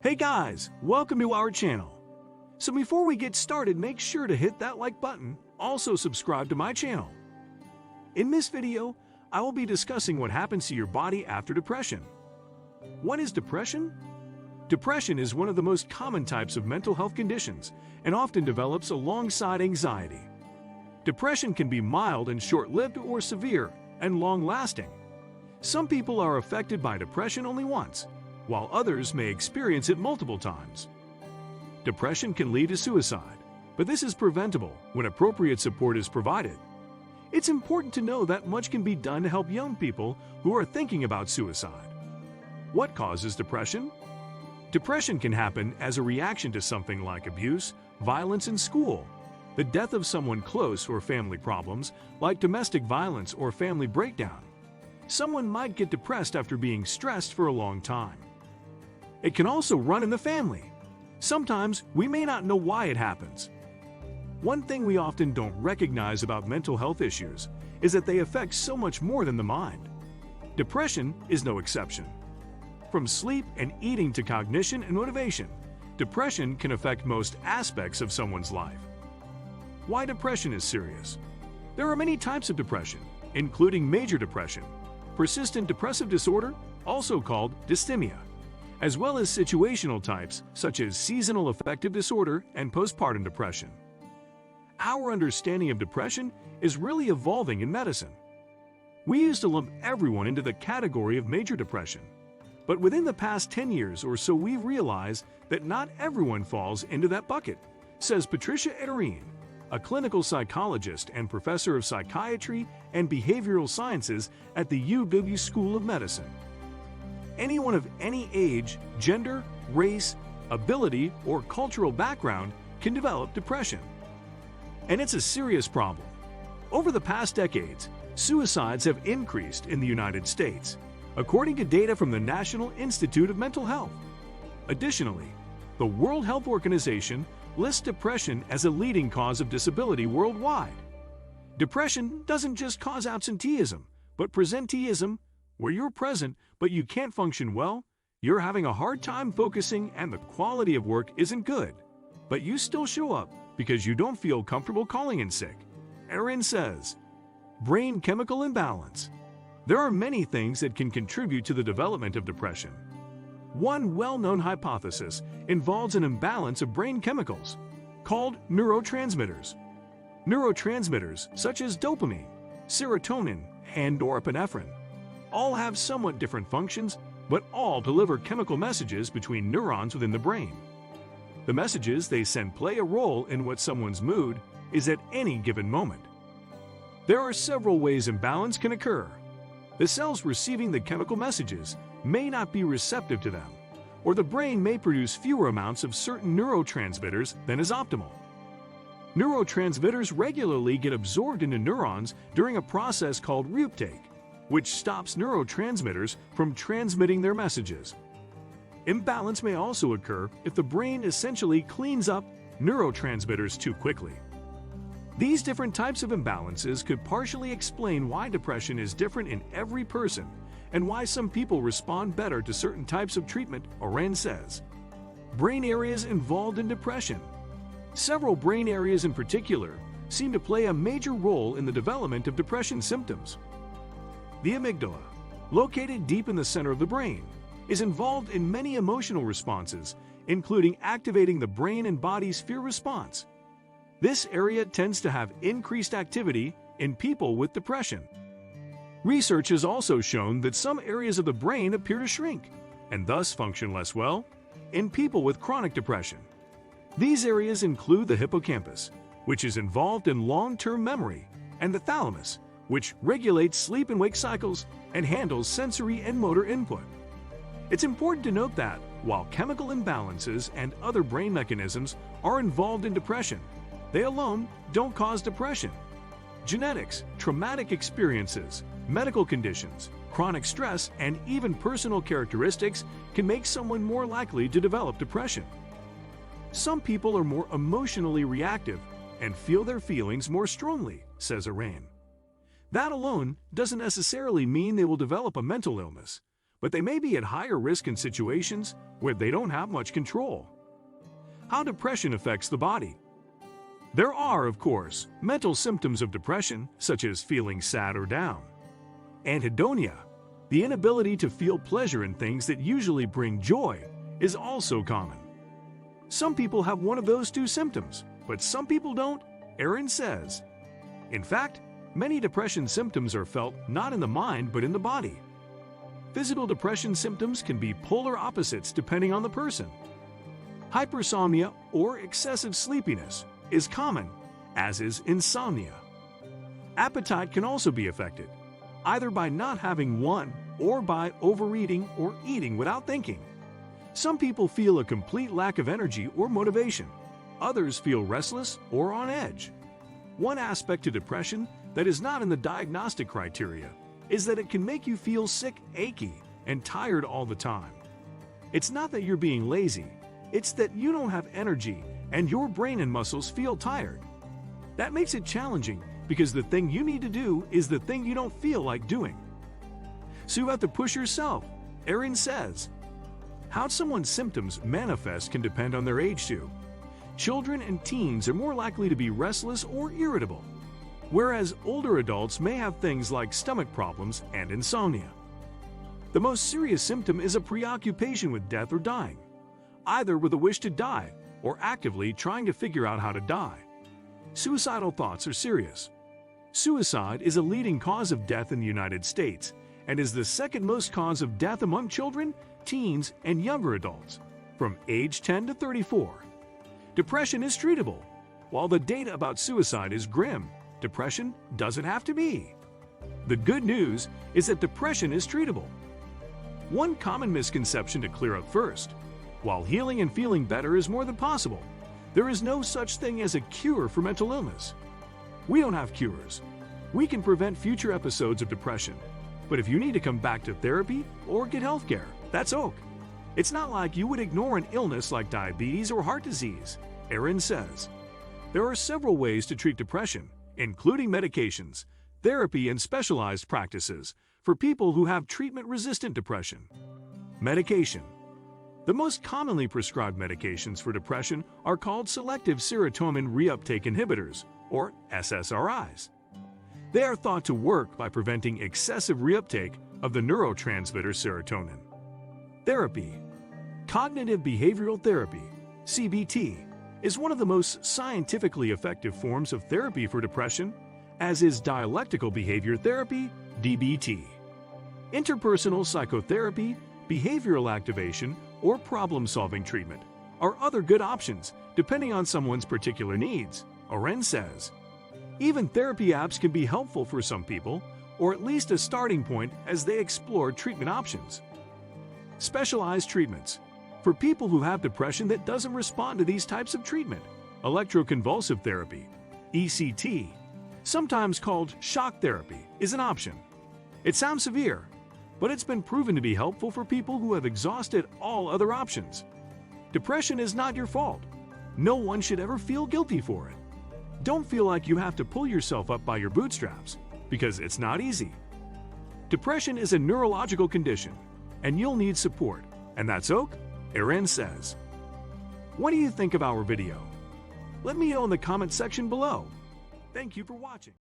Hey guys, welcome to our channel. So before we get started, make sure to hit that like button, also subscribe to my channel. In this video, I will be discussing what happens to your body after depression. What is depression? Depression is one of the most common types of mental health conditions and often develops alongside anxiety. Depression can be mild and short-lived or severe and long-lasting. Some people are affected by depression only once, while others may experience it multiple times. Depression can lead to suicide, but this is preventable when appropriate support is provided. It's important to know that much can be done to help young people who are thinking about suicide. What causes depression? Depression can happen as a reaction to something like abuse, violence in school, the death of someone close, or family problems like domestic violence or family breakdown. Someone might get depressed after being stressed for a long time. It can also run in the family. Sometimes we may not know why it happens. One thing we often don't recognize about mental health issues is that they affect so much more than the mind. Depression is no exception. From sleep and eating to cognition and motivation, depression can affect most aspects of someone's life. Why depression is serious? There are many types of depression, including major depression, persistent depressive disorder, also called dysthymia, as well as situational types such as seasonal affective disorder and postpartum depression. Our understanding of depression is really evolving in medicine. We used to lump everyone into the category of major depression, but within the past 10 years or so we've realized that not everyone falls into that bucket, says Patricia Ederine, a clinical psychologist and professor of psychiatry and behavioral sciences at the UW School of Medicine. Anyone of any age, gender, race, ability, or cultural background can develop depression. And it's a serious problem. Over the past decades, suicides have increased in the United States, according to data from the National Institute of Mental Health. Additionally, the World Health Organization lists depression as a leading cause of disability worldwide. Depression doesn't just cause absenteeism, but presenteeism, where you're present but you can't function well, you're having a hard time focusing and the quality of work isn't good, but you still show up because you don't feel comfortable calling in sick. Erin says, brain chemical imbalance. There are many things that can contribute to the development of depression. One well-known hypothesis involves an imbalance of brain chemicals called neurotransmitters. Neurotransmitters such as dopamine, serotonin, and norepinephrine all have somewhat different functions, but all deliver chemical messages between neurons within the brain. The messages they send play a role in what someone's mood is at any given moment. There are several ways imbalance can occur. The cells receiving the chemical messages may not be receptive to them, or the brain may produce fewer amounts of certain neurotransmitters than is optimal. Neurotransmitters regularly get absorbed into neurons during a process called reuptake, which stops neurotransmitters from transmitting their messages. Imbalance may also occur if the brain essentially cleans up neurotransmitters too quickly. These different types of imbalances could partially explain why depression is different in every person and why some people respond better to certain types of treatment, Oren says. Brain areas involved in depression. Several brain areas in particular seem to play a major role in the development of depression symptoms. The amygdala, located deep in the center of the brain, is involved in many emotional responses, including activating the brain and body's fear response. This area tends to have increased activity in people with depression. Research has also shown that some areas of the brain appear to shrink, and thus function less well, in people with chronic depression. These areas include the hippocampus, which is involved in long-term memory, and the thalamus, which regulates sleep and wake cycles and handles sensory and motor input. It's important to note that, while chemical imbalances and other brain mechanisms are involved in depression, they alone don't cause depression. Genetics, traumatic experiences, medical conditions, chronic stress, and even personal characteristics can make someone more likely to develop depression. Some people are more emotionally reactive and feel their feelings more strongly, says Iran. That alone doesn't necessarily mean they will develop a mental illness, but they may be at higher risk in situations where they don't have much control. How depression affects the body. There are, of course, mental symptoms of depression, such as feeling sad or down. Anhedonia, the inability to feel pleasure in things that usually bring joy, is also common. Some people have one of those two symptoms, but some people don't, Aaron says. In fact, many depression symptoms are felt not in the mind but in the body. Physical depression symptoms can be polar opposites depending on the person. Hypersomnia or excessive sleepiness is common, as is insomnia. Appetite can also be affected, either by not having one or by overeating or eating without thinking. Some people feel a complete lack of energy or motivation. Others feel restless or on edge. One aspect to depression that is not in the diagnostic criteria is that it can make you feel sick, achy, and tired all the time. It's not that you're being lazy, it's that you don't have energy and your brain and muscles feel tired. That makes it challenging because the thing you need to do is the thing you don't feel like doing. So you have to push yourself, Aaron says. How someone's symptoms manifest can depend on their age too. Children and teens are more likely to be restless or irritable, whereas older adults may have things like stomach problems and insomnia. The most serious symptom is a preoccupation with death or dying, either with a wish to die or actively trying to figure out how to die. Suicidal thoughts are serious. Suicide is a leading cause of death in the United States and is the second most cause of death among children, teens, and younger adults, from age 10 to 34. Depression is treatable. While the data about suicide is grim, depression doesn't have to be. The good news is that depression is treatable. One common misconception to clear up first: while healing and feeling better is more than possible, there is no such thing as a cure for mental illness. We don't have cures. We can prevent future episodes of depression, but if you need to come back to therapy or get health care, that's OK. It's not like you would ignore an illness like diabetes or heart disease, Aaron says. There are several ways to treat depression, including medications, therapy, and specialized practices for people who have treatment-resistant depression. Medication. The most commonly prescribed medications for depression are called selective serotonin reuptake inhibitors, or SSRIs. They are thought to work by preventing excessive reuptake of the neurotransmitter serotonin. Therapy. Cognitive behavioral therapy, CBT, is one of the most scientifically effective forms of therapy for depression, as is dialectical behavior therapy, DBT. Interpersonal psychotherapy, behavioral activation, or problem-solving treatment are other good options depending on someone's particular needs, Oren says. Even therapy apps can be helpful for some people, or at least a starting point as they explore treatment options. Specialized treatments. For people who have depression that doesn't respond to these types of treatment, electroconvulsive therapy, ECT, sometimes called shock therapy, is an option. It sounds severe, but it's been proven to be helpful for people who have exhausted all other options. Depression is not your fault. No one should ever feel guilty for it. Don't feel like you have to pull yourself up by your bootstraps, because it's not easy. Depression is a neurological condition, and you'll need support, and that's OK, Aaron says. What do you think of our video? Let me know in the comment section below. Thank you for watching.